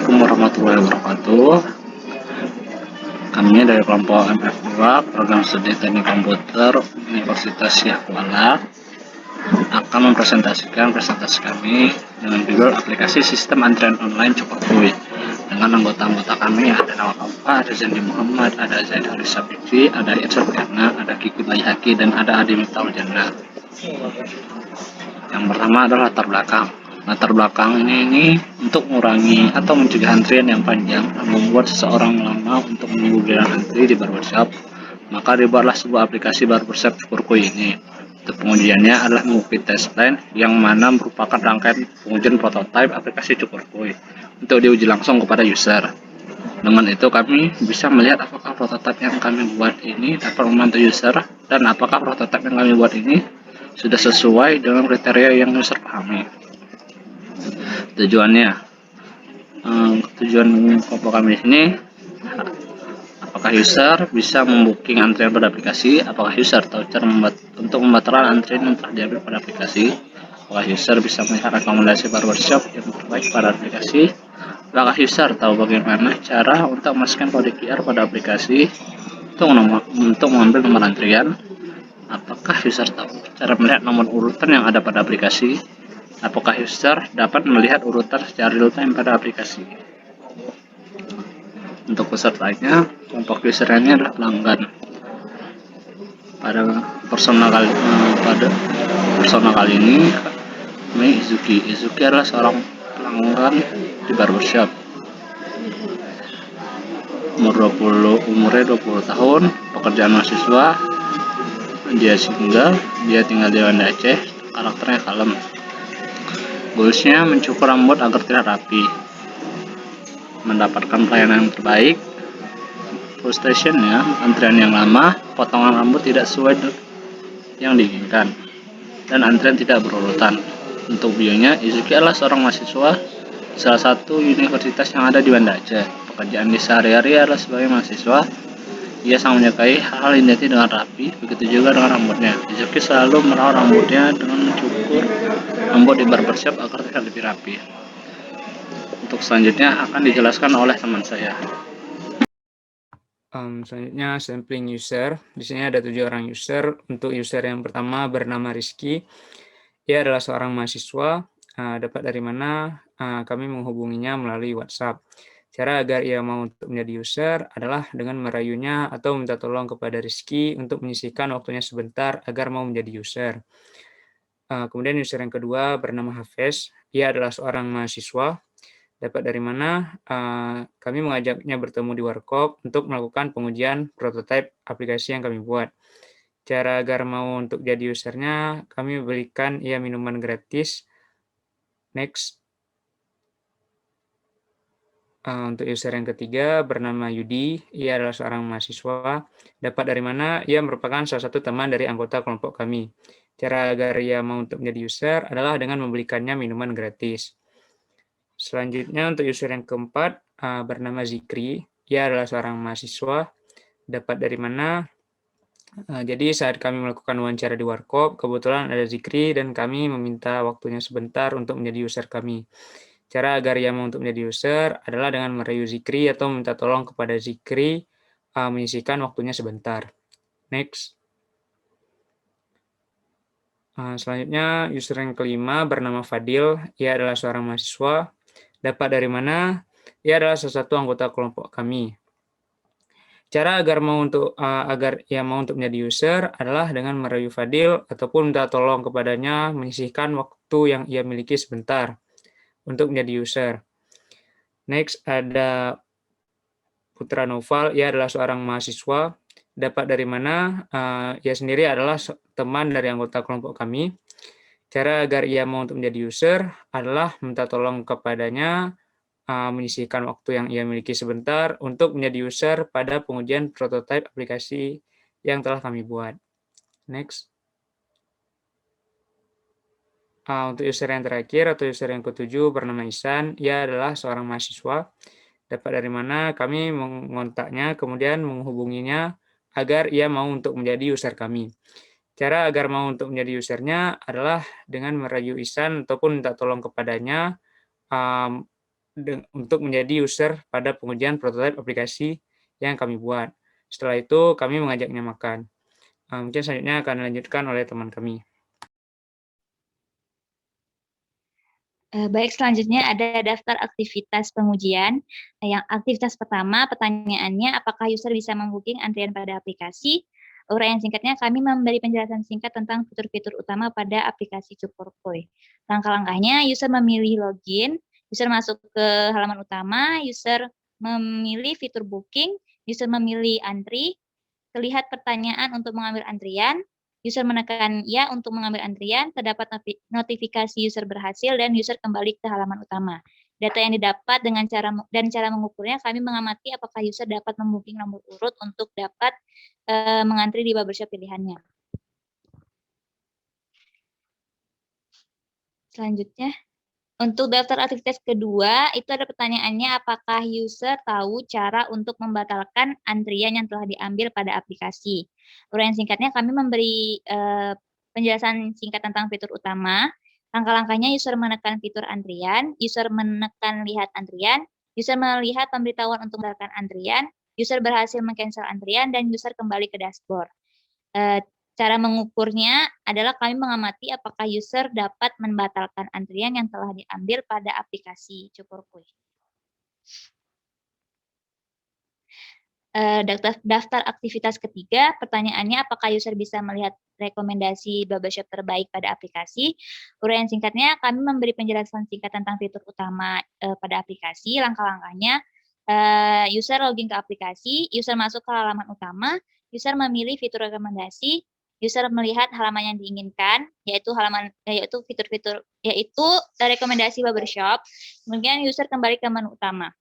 Assalamualaikum warahmatullahi wabarakatuh. Kami dari kelompok MF2 Program Studi Teknik Komputer Universitas Syekh Kuala akan mempresentasikan presentasi kami dengan judul aplikasi sistem antrian online Cukup.Kui dengan anggota-anggota kami ada Nawal Alfa, ada Zandi Muhammad, ada Zaid Harisa Fikri, ada Irsyad Jana, ada Kiki Bayhaki, dan ada Adi Miftahul Jannah. Yang pertama adalah latar belakang. Latar belakang ini untuk mengurangi atau mencegah antrian yang panjang dan membuat seseorang lama untuk menunggu giliran antri di barbershop, maka dibuatlah sebuah aplikasi barbershop Cukup.Kui ini. Untuk pengujiannya adalah mengikuti testline yang mana merupakan rangkaian pengujian prototipe aplikasi Cukup.Kui untuk diuji langsung kepada user. Dengan itu kami bisa melihat apakah prototipe yang kami buat ini dapat membantu user dan apakah prototipe yang kami buat ini sudah sesuai dengan kriteria yang user pahami. Tujuan kelompok kami di sini, apakah user bisa membooking antrian pada aplikasi, apakah user tahu cara untuk membatalkan antrian yang telah diambil pada aplikasi, apakah user bisa melihat rekomendasi barbershop yang terbaik pada aplikasi, apakah user tahu bagaimana cara untuk memasukkan kode QR pada aplikasi untuk mengambil nomor antrian, apakah user tahu cara melihat nomor urutan yang ada pada aplikasi, apakah user dapat melihat urutan secara real time pada aplikasi. Untuk pesertanya, kelompok user ini adalah pelanggan. Pada persona kali ini, kami Izuki. Izuki adalah seorang pelanggan di barbershop. Umurnya 20 tahun, pekerjaan mahasiswa, dia single, dia tinggal di Banda Aceh, karakternya kalem. Goalsnya mencukur rambut agar terlihat rapi, mendapatkan pelayanan yang terbaik. Frustrationnya, antrian yang lama, potongan rambut tidak sesuai yang diinginkan, dan antrian tidak berurutan. Untuk bionya, Izuki adalah seorang mahasiswa salah satu universitas yang ada di Banda Aceh. Pekerjaan di sehari-hari adalah sebagai mahasiswa. Ia sangat menyukai hal-hal identik dengan rapi, begitu juga dengan rambutnya. Izuki selalu merawat rambutnya dengan mencukur rambut di barbershop agar terlihat lebih rapi. Untuk selanjutnya akan dijelaskan oleh teman saya. Selanjutnya sampling user. Di sini ada 7 orang user. Untuk user yang pertama bernama Rizky. Ia adalah seorang mahasiswa. Dapat dari mana? Kami menghubunginya melalui WhatsApp. Cara agar ia mau untuk menjadi user adalah dengan merayunya atau minta tolong kepada Rizky untuk menyisihkan waktunya sebentar agar mau menjadi user. Kemudian user yang kedua bernama Hafez. Ia adalah seorang mahasiswa. Dapat dari mana? Kami mengajaknya bertemu di Warkop untuk melakukan pengujian prototipe aplikasi yang kami buat. Cara agar mau untuk jadi usernya, kami berikan ia minuman gratis. Next. Untuk user yang ketiga bernama Yudi, ia adalah seorang mahasiswa. Dapat dari mana? Ia merupakan salah satu teman dari anggota kelompok kami. Cara agar ia mau untuk menjadi user adalah dengan membelikannya minuman gratis. Selanjutnya untuk user yang keempat bernama Zikri, ia adalah seorang mahasiswa. Dapat dari mana? Jadi saat kami melakukan wawancara di Warkop, kebetulan ada Zikri dan kami meminta waktunya sebentar untuk menjadi user kami. Cara agar ia mau untuk menjadi user adalah dengan merayu Zikri atau minta tolong kepada Zikri menyisihkan waktunya sebentar. Next. Selanjutnya user yang kelima bernama Fadil, ia adalah seorang mahasiswa. Dapat dari mana? Ia adalah salah satu anggota kelompok kami. Cara agar ia mau untuk menjadi user adalah dengan merayu Fadil ataupun minta tolong kepadanya menyisihkan waktu yang ia miliki sebentar untuk menjadi user. Next ada Putra Noval, ia adalah seorang mahasiswa. Dapat dari mana? Ia sendiri adalah teman dari anggota kelompok kami. Cara agar ia mau untuk menjadi user adalah minta tolong kepadanya menyisihkan waktu yang ia miliki sebentar untuk menjadi user pada pengujian prototipe aplikasi yang telah kami buat. Next. Untuk user yang terakhir atau user yang ketujuh bernama Isan, ia adalah seorang mahasiswa. Dapat dari mana? Kami mengontaknya, kemudian menghubunginya agar ia mau untuk menjadi user kami. Cara agar mau untuk menjadi usernya adalah dengan merayu Isan ataupun minta tolong kepadanya untuk menjadi user pada pengujian prototipe aplikasi yang kami buat. Setelah itu, kami mengajaknya makan. Mungkin selanjutnya akan dilanjutkan oleh teman kami. Baik, selanjutnya ada daftar aktivitas pengujian. Yang aktivitas pertama, pertanyaannya, apakah user bisa membooking antrian pada aplikasi? Uraian singkatnya, kami memberi penjelasan singkat tentang fitur-fitur utama pada aplikasi Cukurkoy. Langkah-langkahnya, user memilih login, user masuk ke halaman utama, user memilih fitur booking, user memilih antri, terlihat pertanyaan untuk mengambil antrian, user menekan ya untuk mengambil antrian, terdapat notifikasi user berhasil, dan user kembali ke halaman utama. Data yang didapat dengan cara mengukurnya, kami mengamati apakah user dapat membooking nomor urut untuk dapat mengantri di barbershop pilihannya. Selanjutnya, untuk daftar aktivitas kedua, itu ada pertanyaannya, apakah user tahu cara untuk membatalkan antrian yang telah diambil pada aplikasi? Uraian singkatnya, kami memberi penjelasan singkat tentang fitur utama. Langkah-langkahnya, user menekan fitur antrian, user menekan lihat antrian, user melihat pemberitahuan untuk membatalkan antrian, user berhasil meng-cancel antrian, dan user kembali ke dashboard. Cara mengukurnya adalah kami mengamati apakah user dapat membatalkan antrian yang telah diambil pada aplikasi Cukurkoy. Daftar aktivitas ketiga, pertanyaannya apakah user bisa melihat rekomendasi barbershop terbaik pada aplikasi? Uraian singkatnya, kami memberi penjelasan singkat tentang fitur utama pada aplikasi. Langkah-langkahnya, user login ke aplikasi, user masuk ke halaman utama, user memilih fitur rekomendasi, user melihat halaman yang diinginkan, yaitu fitur-fitur rekomendasi barbershop. Kemudian user kembali ke menu utama.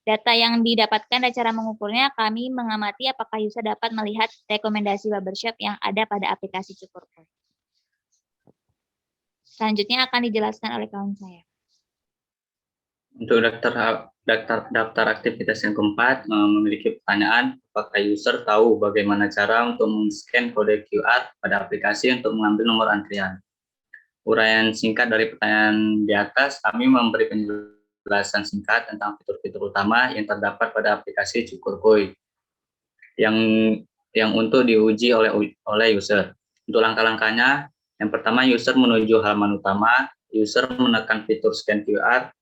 Data yang didapatkan dan cara mengukurnya, kami mengamati apakah user dapat melihat rekomendasi barbershop yang ada pada aplikasi Cukurkoy. Selanjutnya akan dijelaskan oleh kawan saya. Untuk daftar aktivitas yang keempat, memiliki pertanyaan, apakah user tahu bagaimana cara untuk men-scan kode QR pada aplikasi untuk mengambil nomor antrian? Uraian singkat dari pertanyaan di atas, kami memberi penjelasan singkat tentang fitur-fitur utama yang terdapat pada aplikasi Cukurkoy yang untuk diuji oleh user. Untuk langkah-langkahnya, yang pertama, user menuju halaman utama, user menekan fitur scan QR,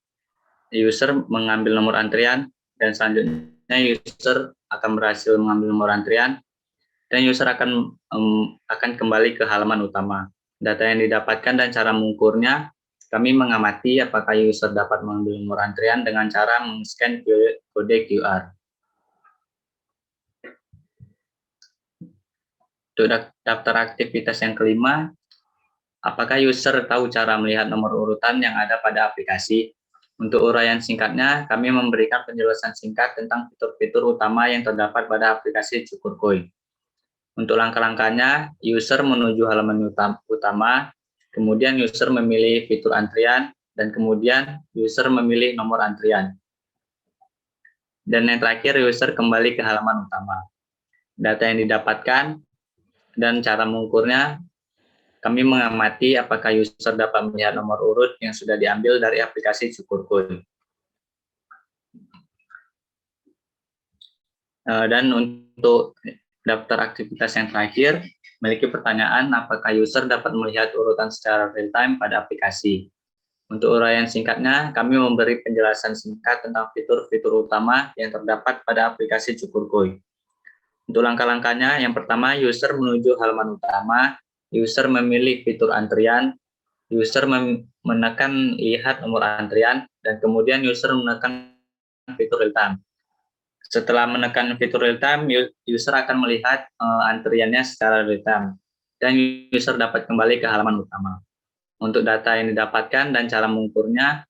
user mengambil nomor antrian, dan selanjutnya user akan berhasil mengambil nomor antrian, dan user akan kembali ke halaman utama. Data yang didapatkan dan cara mengukurnya, kami mengamati apakah user dapat mengambil nomor antrian dengan cara men-scan kode QR. Untuk daftar aktivitas yang kelima, apakah user tahu cara melihat nomor urutan yang ada pada aplikasi? Untuk uraian singkatnya, kami memberikan penjelasan singkat tentang fitur-fitur utama yang terdapat pada aplikasi Cukurkoy. Untuk langkah-langkahnya, user menuju halaman utama, kemudian user memilih fitur antrian, dan kemudian user memilih nomor antrian. Dan yang terakhir, user kembali ke halaman utama. Data yang didapatkan dan cara mengukurnya, kami mengamati apakah user dapat melihat nomor urut yang sudah diambil dari aplikasi Cukurkoy. Dan untuk daftar aktivitas yang terakhir, memiliki pertanyaan apakah user dapat melihat urutan secara real-time pada aplikasi. Untuk uraian singkatnya, kami memberi penjelasan singkat tentang fitur-fitur utama yang terdapat pada aplikasi Cukurkoy. Untuk langkah-langkahnya, yang pertama, user menuju halaman utama, user memilih fitur antrian, user menekan lihat nomor antrian, dan kemudian user menekan fitur real-time. Setelah menekan fitur real-time, user akan melihat antriannya secara real-time, dan user dapat kembali ke halaman utama. Untuk data yang didapatkan dan cara mengukurnya,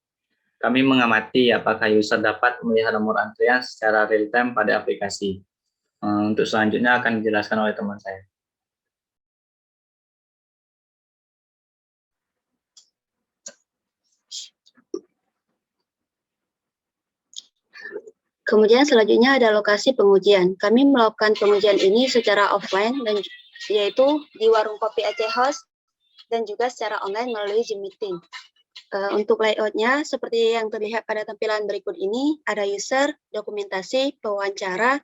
kami mengamati apakah user dapat melihat nomor antrian secara real-time pada aplikasi. Untuk selanjutnya akan dijelaskan oleh teman saya. Kemudian selanjutnya ada lokasi pengujian. Kami melakukan pengujian ini secara offline, yaitu di warung kopi Aceh House, dan juga secara online melalui Zoom Meeting. Untuk layoutnya, seperti yang terlihat pada tampilan berikut ini, ada user, dokumentasi, pewawancara,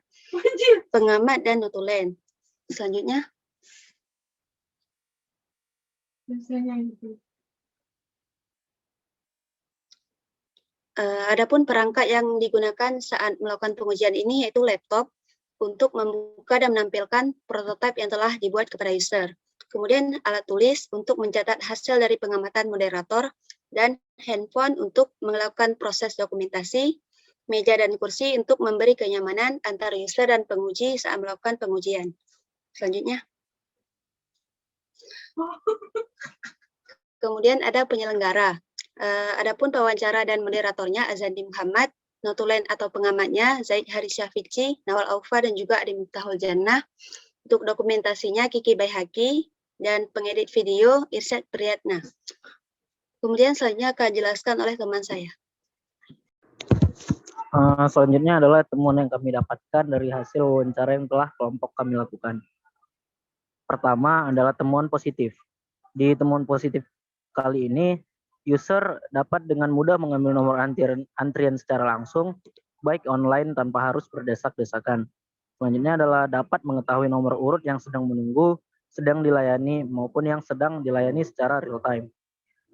pengamat, dan notulen. Selanjutnya, adapun perangkat yang digunakan saat melakukan pengujian ini yaitu laptop untuk membuka dan menampilkan prototipe yang telah dibuat kepada user. Kemudian alat tulis untuk mencatat hasil dari pengamatan moderator, dan handphone untuk melakukan proses dokumentasi, meja dan kursi untuk memberi kenyamanan antara user dan penguji saat melakukan pengujian. Selanjutnya. Kemudian ada penyelenggara. Adapun pewawancara dan moderatornya Azandi Muhammad, notulen atau pengamatnya Zaid Harisyafici, Nawal Aufa, dan juga Adi Miftahul Jannah. Untuk dokumentasinya Kiki Baihaqi, dan pengedit video Irsyad Priyatna. Kemudian selanjutnya akan dijelaskan oleh teman saya. Selanjutnya adalah temuan yang kami dapatkan dari hasil wawancara yang telah kelompok kami lakukan. Pertama adalah temuan positif. Di temuan positif kali ini, user dapat dengan mudah mengambil nomor antrian secara langsung, baik online tanpa harus berdesak-desakan. Selanjutnya adalah dapat mengetahui nomor urut yang sedang menunggu, sedang dilayani, maupun yang sedang dilayani secara real time.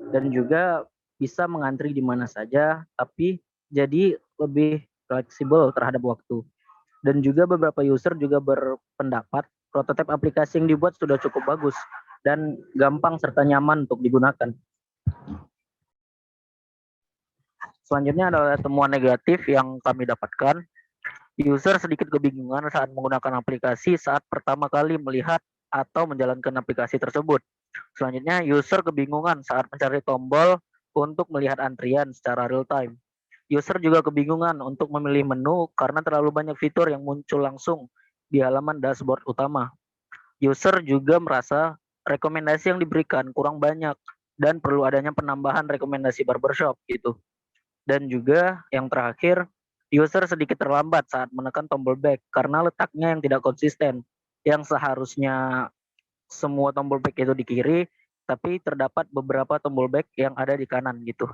Dan juga bisa mengantri di mana saja, tapi jadi lebih fleksibel terhadap waktu. Dan juga beberapa user juga berpendapat prototipe aplikasi yang dibuat sudah cukup bagus dan gampang serta nyaman untuk digunakan. Selanjutnya adalah temuan negatif yang kami dapatkan. User sedikit kebingungan saat menggunakan aplikasi saat pertama kali melihat atau menjalankan aplikasi tersebut. Selanjutnya, user kebingungan saat mencari tombol untuk melihat antrian secara real time. User juga kebingungan untuk memilih menu karena terlalu banyak fitur yang muncul langsung di halaman dashboard utama. User juga merasa rekomendasi yang diberikan kurang banyak dan perlu adanya penambahan rekomendasi barbershop gitu. Dan juga yang terakhir, user sedikit terlambat saat menekan tombol back karena letaknya yang tidak konsisten. Yang seharusnya semua tombol back itu di kiri, tapi terdapat beberapa tombol back yang ada di kanan gitu.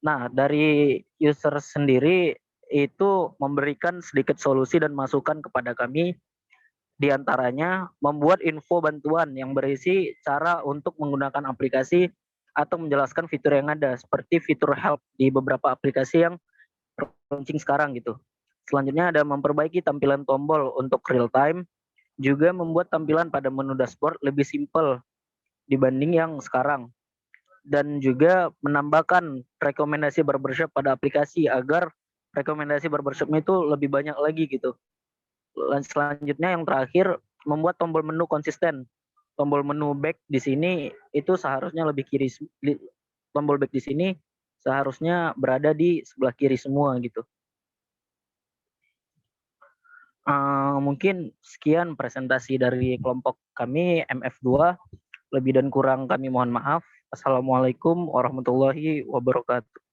Nah, dari user sendiri itu memberikan sedikit solusi dan masukan kepada kami, di antaranya membuat info bantuan yang berisi cara untuk menggunakan aplikasi atau menjelaskan fitur yang ada, seperti fitur help di beberapa aplikasi yang launching sekarang gitu. Selanjutnya ada memperbaiki tampilan tombol untuk real time, juga membuat tampilan pada menu dashboard lebih simpel dibanding yang sekarang. Dan juga menambahkan rekomendasi barbershop pada aplikasi agar rekomendasi barbershopnya itu lebih banyak lagi gitu. Selanjutnya yang terakhir, membuat tombol menu konsisten. Tombol menu back di sini itu seharusnya lebih kiri, tombol back di sini seharusnya berada di sebelah kiri semua gitu. Mungkin sekian presentasi dari kelompok kami MF2. Lebih dan kurang kami mohon maaf. Assalamualaikum warahmatullahi wabarakatuh.